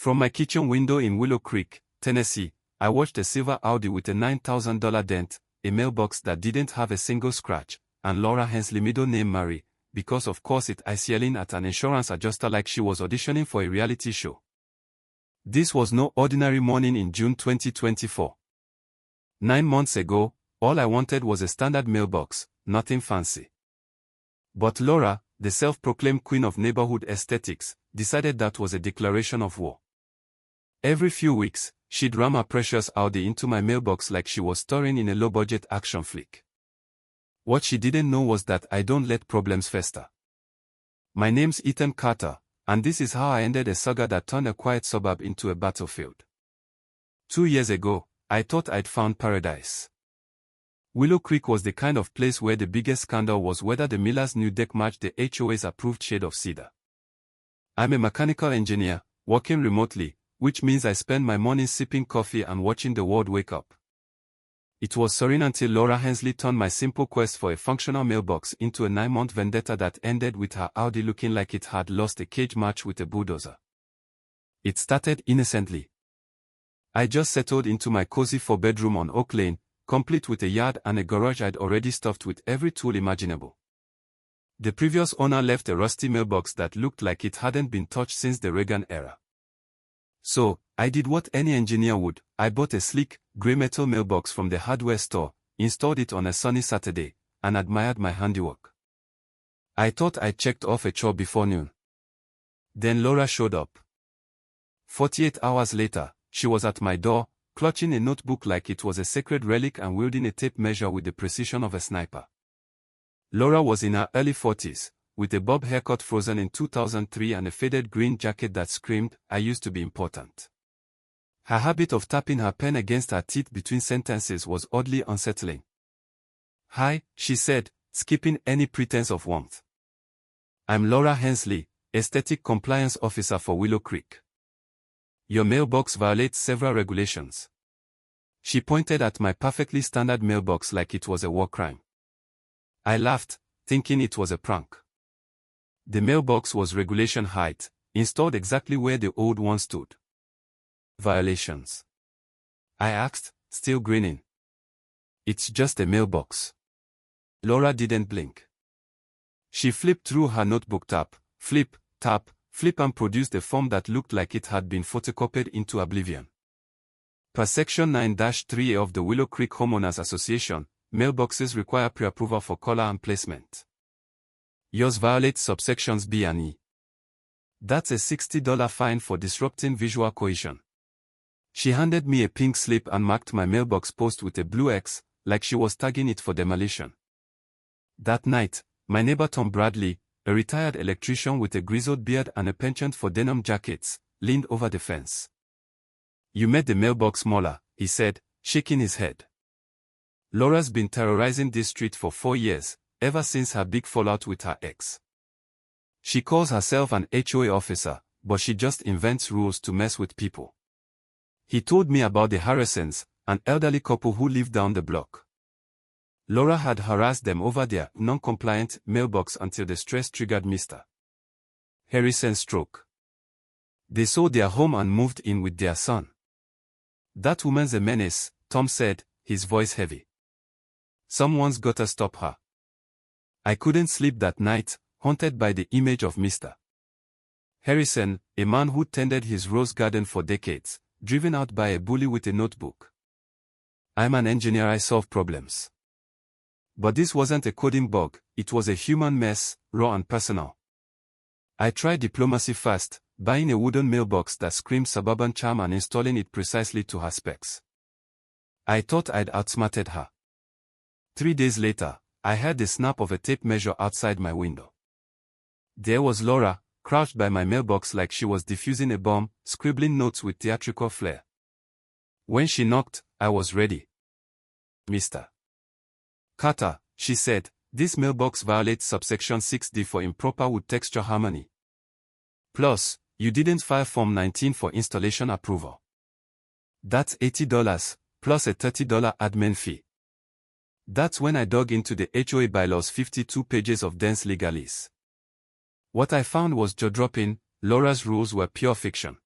From my kitchen window in Willow Creek, Tennessee, I watched a silver Audi with a $9,000 dent, a mailbox that didn't have a single scratch, and Laura Hensley, middle name Mary, because of course I yelling at an insurance adjuster like she was auditioning for a reality show. This was no ordinary morning in June 2024. 9 months ago, all I wanted was a standard mailbox, nothing fancy. But Laura, the self-proclaimed queen of neighborhood aesthetics, decided that was a declaration of war. Every few weeks, she'd ram her precious Audi into my mailbox like she was starring in a low-budget action flick. What she didn't know was that I don't let problems fester. My name's Ethan Carter, and this is how I ended a saga that turned a quiet suburb into a battlefield. 2 years ago, I thought I'd found paradise. Willow Creek was the kind of place where the biggest scandal was whether the Miller's new deck matched the HOA's approved shade of cedar. I'm a mechanical engineer, working remotely, which means I spend my mornings sipping coffee and watching the world wake up. It was serene until Laura Hensley turned my simple quest for a functional mailbox into a 9-month vendetta that ended with her Audi looking like it had lost a cage match with a bulldozer. It started innocently. I just settled into my cozy 4-bedroom on Oak Lane, complete with a yard and a garage I'd already stuffed with every tool imaginable. The previous owner left a rusty mailbox that looked like it hadn't been touched since the Reagan era. So, I did what any engineer would. I bought a sleek, grey metal mailbox from the hardware store, installed it on a sunny Saturday, and admired my handiwork. I thought I'd checked off a chore before noon. Then Laura showed up. 48 hours later, she was at my door, clutching a notebook like it was a sacred relic and wielding a tape measure with the precision of a sniper. Laura was in her early 40s, with a bob haircut frozen in 2003 and a faded green jacket that screamed, "I used to be important." Her habit of tapping her pen against her teeth between sentences was oddly unsettling. "Hi," she said, skipping any pretense of warmth. "I'm Laura Hensley, Aesthetic Compliance Officer for Willow Creek. Your mailbox violates several regulations." She pointed at my perfectly standard mailbox like it was a war crime. I laughed, thinking it was a prank. The mailbox was regulation height, installed exactly where the old one stood. "Violations?" I asked, still grinning. "It's just a mailbox." Laura didn't blink. She flipped through her notebook, flip, tap, flip, and produced a form that looked like it had been photocopied into oblivion. Per Section 9-3A of the Willow Creek Homeowners Association, mailboxes require pre-approval for color and placement. Yours violates subsections B and E. That's a $60 fine for disrupting visual cohesion. She handed me a pink slip and marked my mailbox post with a blue X, like she was tagging it for demolition. That night, my neighbor Tom Bradley, a retired electrician with a grizzled beard and a penchant for denim jackets, leaned over the fence. "You made the mailbox smaller," he said, shaking his head. "Laura's been terrorizing this street for 4 years, ever since her big fallout with her ex. She calls herself an HOA officer, but she just invents rules to mess with people." He told me about the Harrisons, an elderly couple who lived down the block. Laura had harassed them over their non-compliant mailbox until the stress triggered Mr. Harrison's stroke. They sold their home and moved in with their son. "That woman's a menace," Tom said, his voice heavy. "Someone's gotta stop her." I couldn't sleep that night, haunted by the image of Mr. Harrison, a man who tended his rose garden for decades, driven out by a bully with a notebook. "I'm an engineer, I solve problems." But this wasn't a coding bug, it was a human mess, raw and personal. I tried diplomacy first, buying a wooden mailbox that screamed suburban charm and installing it precisely to her specs. I thought I'd outsmarted her. 3 days later, I heard the snap of a tape measure outside my window. There was Laura, crouched by my mailbox like she was defusing a bomb, scribbling notes with theatrical flair. When she knocked, I was ready. "Mr. Carter," she said, "this mailbox violates subsection 6D for improper wood texture harmony. Plus, you didn't file Form 19 for installation approval. That's $80, plus a $30 admin fee." That's when I dug into the HOA bylaws, 52 pages of dense legalese. What I found was jaw-dropping. Laura's rules were pure fiction.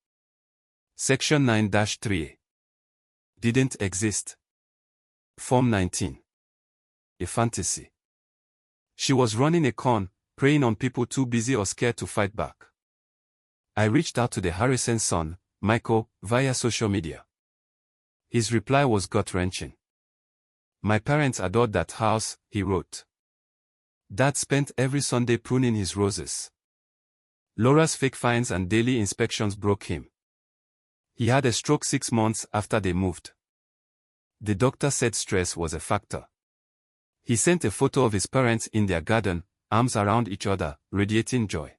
Section 9-3. Didn't exist. Form 19. A fantasy. She was running a con, preying on people too busy or scared to fight back. I reached out to the Harrison's son, Michael, via social media. His reply was gut-wrenching. My parents adored that house, he wrote. Dad spent every Sunday pruning his roses. Laura's fake fines and daily inspections broke him. He had a stroke 6 months after they moved. The doctor said stress was a factor. He sent a photo of his parents in their garden, arms around each other, radiating joy.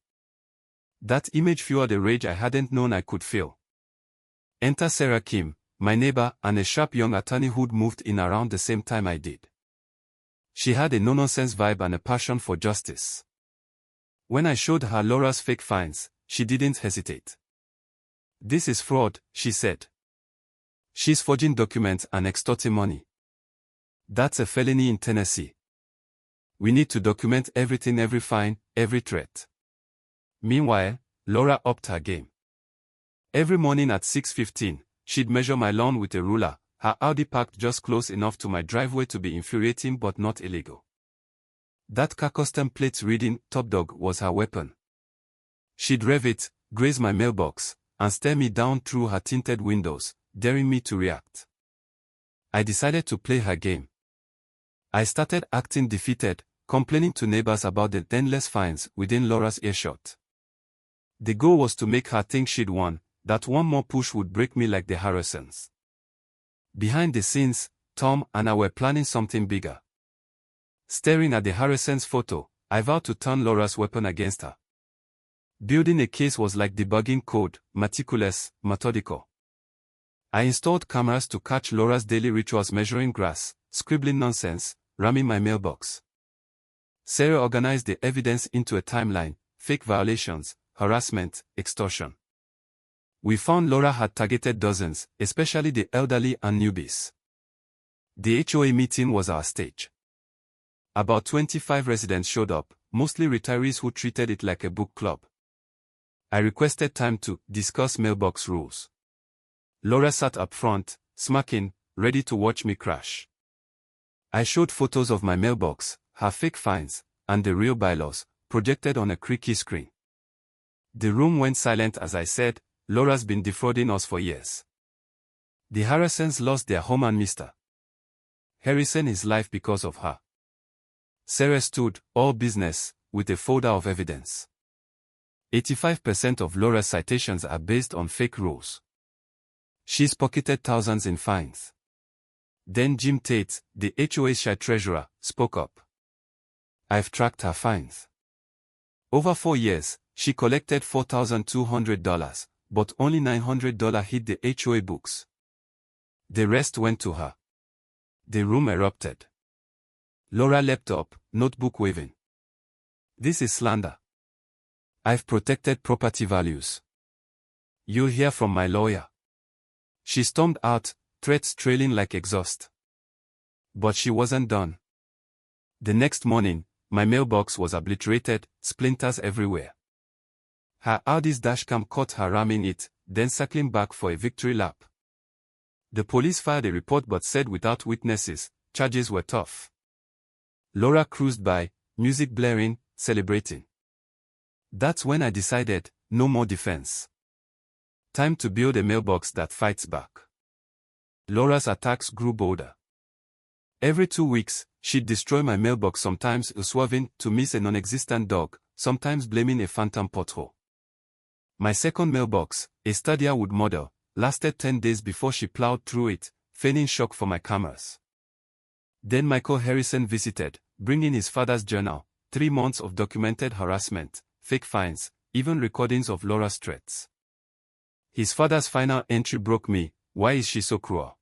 That image fueled a rage I hadn't known I could feel. Enter Sarah Kim, my neighbor and a sharp young attorney who'd moved in around the same time I did. She had a no-nonsense vibe and a passion for justice. When I showed her Laura's fake fines, she didn't hesitate. This is fraud, she said. She's forging documents and extorting money. That's a felony in Tennessee. We need to document everything, every fine, every threat. Meanwhile, Laura upped her game. Every morning at 6:15, she'd measure my lawn with a ruler, her Audi parked just close enough to my driveway to be infuriating but not illegal. That car custom plates reading, Top Dog, was her weapon. She'd rev it, graze my mailbox, and stare me down through her tinted windows, daring me to react. I decided to play her game. I started acting defeated, complaining to neighbors about the endless fines within Laura's earshot. The goal was to make her think she'd won, that one more push would break me like the Harrisons. Behind the scenes, Tom and I were planning something bigger. Staring at the Harrisons' photo, I vowed to turn Laura's weapon against her. Building a case was like debugging code, meticulous, methodical. I installed cameras to catch Laura's daily rituals, measuring grass, scribbling nonsense, ramming my mailbox. Sarah organized the evidence into a timeline: fake violations, harassment, extortion. We found Laura had targeted dozens, especially the elderly and newbies. The HOA meeting was our stage. About 25 residents showed up, mostly retirees who treated it like a book club. I requested time to discuss mailbox rules. Laura sat up front, smirking, ready to watch me crash. I showed photos of my mailbox, her fake fines, and the real bylaws, projected on a creaky screen. The room went silent as I said, Laura's been defrauding us for years. The Harrisons lost their home and Mr. Harrison his life because of her. Sarah stood, all business, with a folder of evidence. 85% of Laura's citations are based on fake rules. She's pocketed thousands in fines. Then Jim Tate, the HOA's shy treasurer, spoke up. I've tracked her fines. Over 4 years, she collected $4,200, but only $900 hit the HOA books. The rest went to her. The room erupted. Laura leapt up, notebook waving. This is slander. I've protected property values. You'll hear from my lawyer. She stormed out, threats trailing like exhaust. But she wasn't done. The next morning, my mailbox was obliterated, splinters everywhere. Her Audi's dashcam caught her ramming it, then circling back for a victory lap. The police filed a report but said without witnesses, charges were tough. Laura cruised by, music blaring, celebrating. That's when I decided, no more defense. Time to build a mailbox that fights back. Laura's attacks grew bolder. Every 2 weeks, she'd destroy my mailbox, sometimes swerving to miss a non-existent dog, sometimes blaming a phantom pothole. My second mailbox, a sturdier wood model, lasted 10 days before she plowed through it, feigning shock for my cameras. Then Michael Harrison visited, bringing his father's journal, 3 months of documented harassment, fake fines, even recordings of Laura's threats. His father's final entry broke me. Why is she so cruel?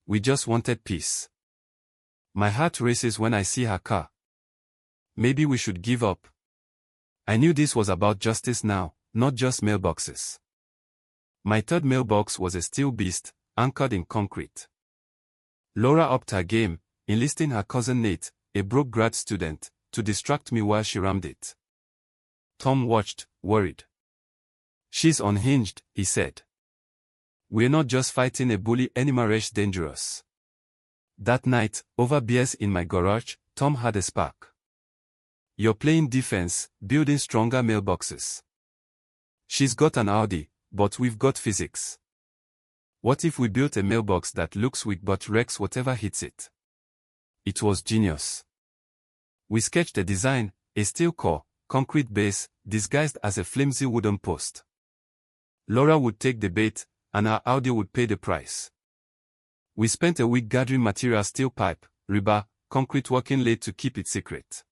We just wanted peace. My heart races when I see her car. Maybe we should give up. I knew this was about justice now, not just mailboxes. My third mailbox was a steel beast, anchored in concrete. Laura upped her game, enlisting her cousin Nate, a broke grad student, to distract me while she rammed it. Tom watched, worried. She's unhinged, he said. We're not just fighting a bully anymore, dangerous. That night, over beers in my garage, Tom had a spark. You're playing defense, building stronger mailboxes. She's got an Audi, but we've got physics. What if we built a mailbox that looks weak but wrecks whatever hits it? It was genius. We sketched a design, a steel core, concrete base, disguised as a flimsy wooden post. Laura would take the bait, and our Audi would pay the price. We spent a week gathering material: steel pipe, rebar, concrete working lathe to keep it secret.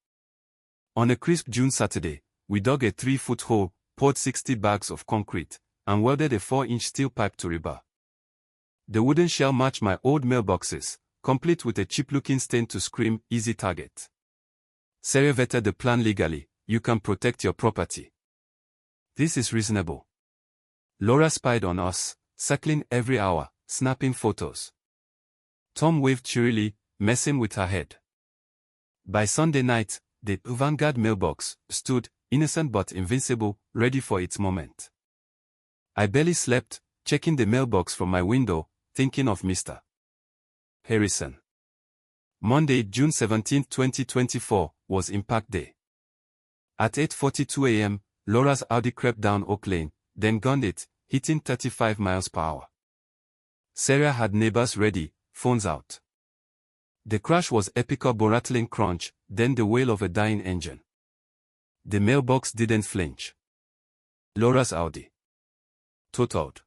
On a crisp June Saturday, we dug a 3-foot hole, poured 60 bags of concrete, and welded a 4-inch steel pipe to rebar. The wooden shell matched my old mailboxes, complete with a cheap-looking stain to scream, "Easy target." Sarah vetted the plan legally. You can protect your property. This is reasonable. Laura spied on us, circling every hour, snapping photos. Tom waved cheerily, messing with her head. By Sunday night, the Vanguard mailbox stood, innocent but invincible, ready for its moment. I barely slept, checking the mailbox from my window, thinking of Mr. Harrison. Monday, June 17, 2024, was Impact Day. At 8:42 a.m., Laura's Audi crept down Oak Lane, then gunned it, hitting 35 miles per hour. Sarah had neighbors ready, phones out. The crash was epic: a rattling crunch, then the wail of a dying engine. The mailbox didn't flinch. Laura's Audi totaled.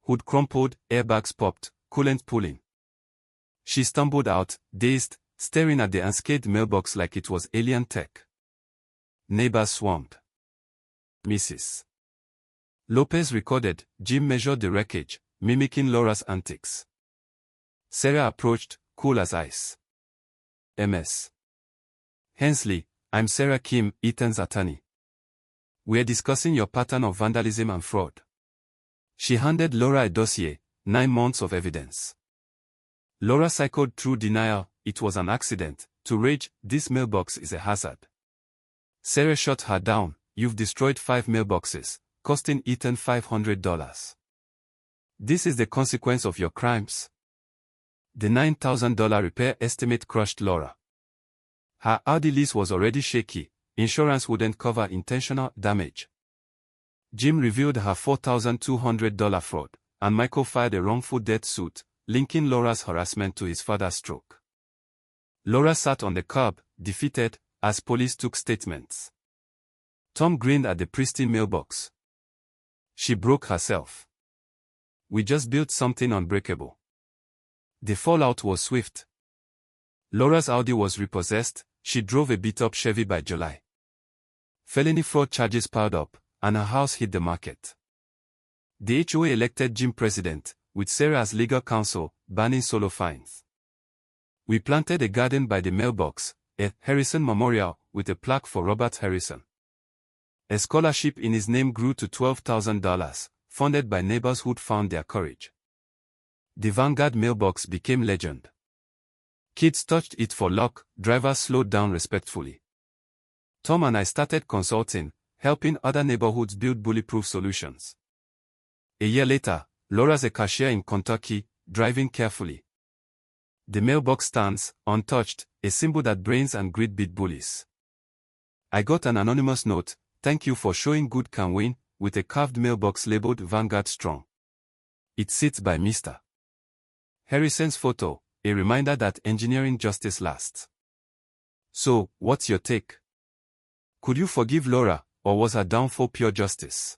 Hood crumpled, airbags popped, coolant pulling. She stumbled out, dazed, staring at the unscathed mailbox like it was alien tech. Neighbors swarmed. Mrs. Lopez recorded. Jim measured the wreckage, mimicking Laura's antics. Sarah approached, cool as ice. Ms. Hensley, I'm Sarah Kim, Ethan's attorney. We're discussing your pattern of vandalism and fraud. She handed Laura a dossier, 9 months of evidence. Laura cycled through denial. It was an accident, to rage. This mailbox is a hazard. Sarah shot her down. You've destroyed 5 mailboxes, costing Ethan $500. This is the consequence of your crimes. The $9,000 repair estimate crushed Laura. Her Audi lease was already shaky. Insurance wouldn't cover intentional damage. Jim revealed her $4,200 fraud, and Michael filed a wrongful death suit, linking Laura's harassment to his father's stroke. Laura sat on the curb, defeated, as police took statements. Tom grinned at the pristine mailbox. She broke herself. We just built something unbreakable. The fallout was swift. Laura's Audi was repossessed. She drove a beat-up Chevy by July. Felony fraud charges piled up, and her house hit the market. The HOA elected Jim president, with Sarah as legal counsel, banning solo fines. We planted a garden by the mailbox, a Harrison Memorial, with a plaque for Robert Harrison. A scholarship in his name grew to $12,000, funded by neighbors who'd found their courage. The Vanguard mailbox became legend. Kids touched it for luck, drivers slowed down respectfully. Tom and I started consulting, helping other neighborhoods build bulletproof solutions. A year later, Laura's a cashier in Kentucky, driving carefully. The mailbox stands, untouched, a symbol that brains and grit beat bullies. I got an anonymous note, "Thank you for showing good can win," with a carved mailbox labeled Vanguard Strong. It sits by Mr. Harrison's photo, a reminder that engineering justice lasts. So, what's your take? Could you forgive Laura, or was her downfall pure justice?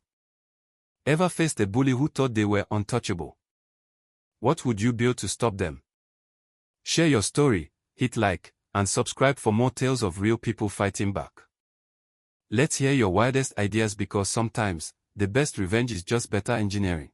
Ever faced a bully who thought they were untouchable? What would you build to stop them? Share your story, hit like, and subscribe for more tales of real people fighting back. Let's hear your wildest ideas, because sometimes, the best revenge is just better engineering.